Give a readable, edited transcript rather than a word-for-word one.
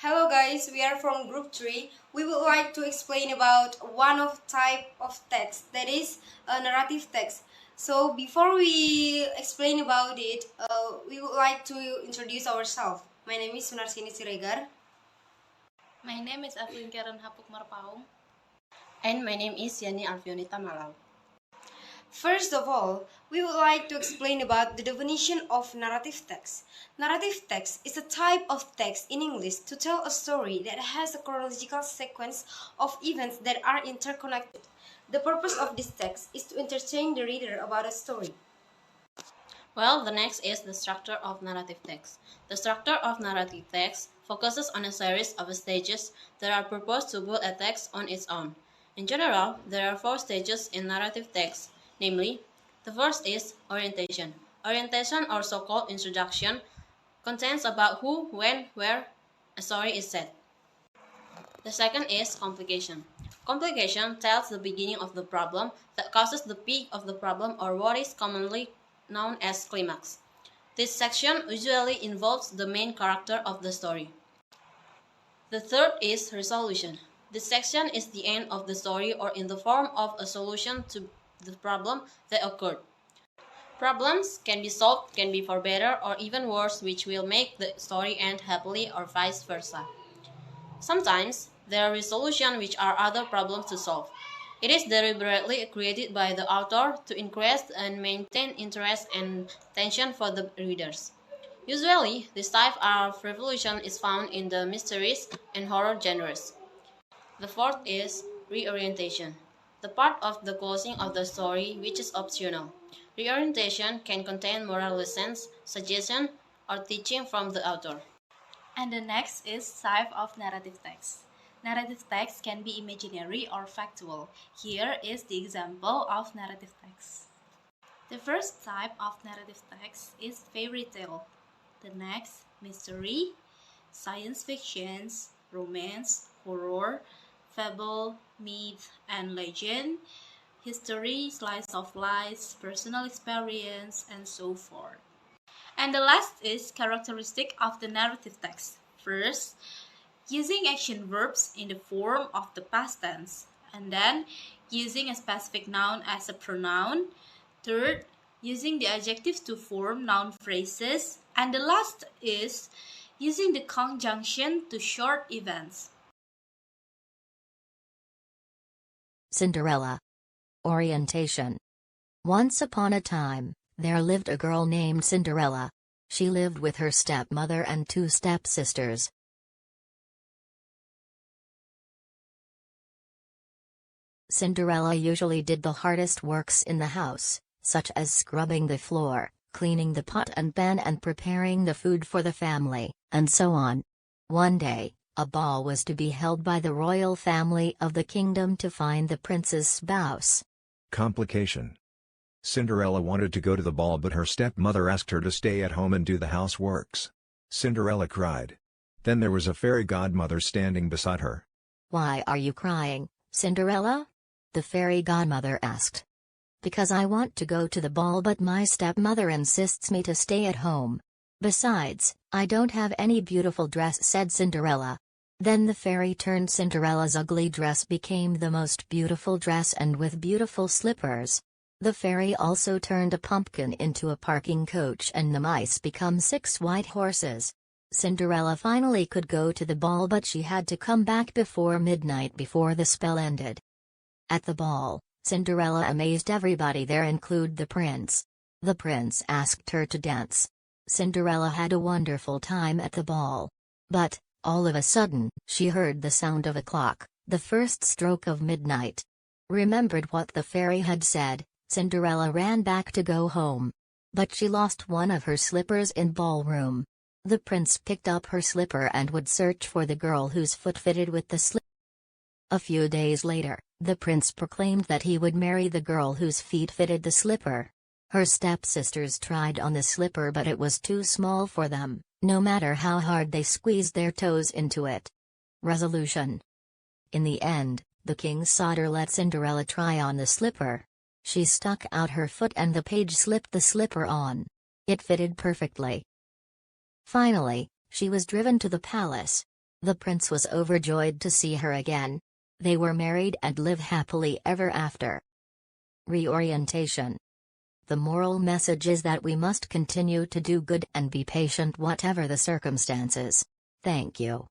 Hello guys, we are from group 3. We would like to explain about one of type of text, that is a narrative text. So before we explain about it, we would like to introduce ourselves. My name is Sunarsini Siregar. My name is Evelyn Karen Hapuk Marpaung. And my name is Yani Alfionita Malau. First of all, we would like to explain about the definition of narrative text. Narrative text is a type of text in English to tell a story that has a chronological sequence of events that are interconnected. The purpose of this text is to entertain the reader about a story. Well, the next is the structure of narrative text. The structure of narrative text focuses on a series of stages that are proposed to build a text on its own. In general, there are 4 stages in narrative text, namely, the first is orientation. Orientation, or so-called introduction, contains about who, when, where a story is set. The second is complication. Complication tells the beginning of the problem that causes the peak of the problem, or what is commonly known as climax. This section usually involves the main character of the story. The third is resolution. This section is the end of the story, or in the form of a solution to the problem that occurred. Problems can be solved, can be for better or even worse, which will make the story end happily or vice versa. Sometimes there are resolutions which are other problems to solve. It is deliberately created by the author to increase and maintain interest and tension for the readers. Usually, this type of revolution is found in the mysteries and horror genres. The fourth is reorientation, the part of the closing of the story which is optional. Reorientation can contain moral lessons, suggestion, or teaching from the author. And the next is type of narrative text. Narrative text can be imaginary or factual. Here is the example of narrative text. The first type of narrative text is fairy tale. The next, mystery, science fiction, romance, horror, fable, myth and legend, history, slice of life, personal experience, and so forth. And the last is characteristic of the narrative text. First, using action verbs in the form of the past tense, and then using a specific noun as a pronoun. Third, using the adjectives to form noun phrases, and the last is using the conjunction to short events. Cinderella. Orientation. Once upon a time, there lived a girl named Cinderella. She lived with her stepmother and 2 stepsisters. Cinderella usually did the hardest works in the house, such as scrubbing the floor, cleaning the pot and pan and preparing the food for the family, and so on. One day, a ball was to be held by the royal family of the kingdom to find the prince's spouse. Complication. Cinderella wanted to go to the ball, but her stepmother asked her to stay at home and do the houseworks. Cinderella cried. Then there was a fairy godmother standing beside her. "Why are you crying, Cinderella?" the fairy godmother asked. "Because I want to go to the ball, but my stepmother insists me to stay at home. Besides, I don't have any beautiful dress," said Cinderella. Then the fairy turned Cinderella's ugly dress became the most beautiful dress, and with beautiful slippers. The fairy also turned a pumpkin into a parking coach, and the mice become 6 white horses. Cinderella finally could go to the ball, but she had to come back before midnight before the spell ended. At the ball, Cinderella amazed everybody there, include the prince. The prince asked her to dance. Cinderella had a wonderful time at the ball. But, all of a sudden, she heard the sound of a clock, the first stroke of midnight. Remembered what the fairy had said, Cinderella ran back to go home. But she lost one of her slippers in ballroom. The prince picked up her slipper and would search for the girl whose foot fitted with the slipper. A few days later, the prince proclaimed that he would marry the girl whose feet fitted the slipper. Her stepsisters tried on the slipper, but it was too small for them, no matter how hard they squeezed their toes into it. Resolution. In the end, the king's daughter let Cinderella try on the slipper. She stuck out her foot and the page slipped the slipper on. It fitted perfectly. Finally, she was driven to the palace. The prince was overjoyed to see her again. They were married and live happily ever after. Reorientation. The moral message is that we must continue to do good and be patient whatever the circumstances. Thank you.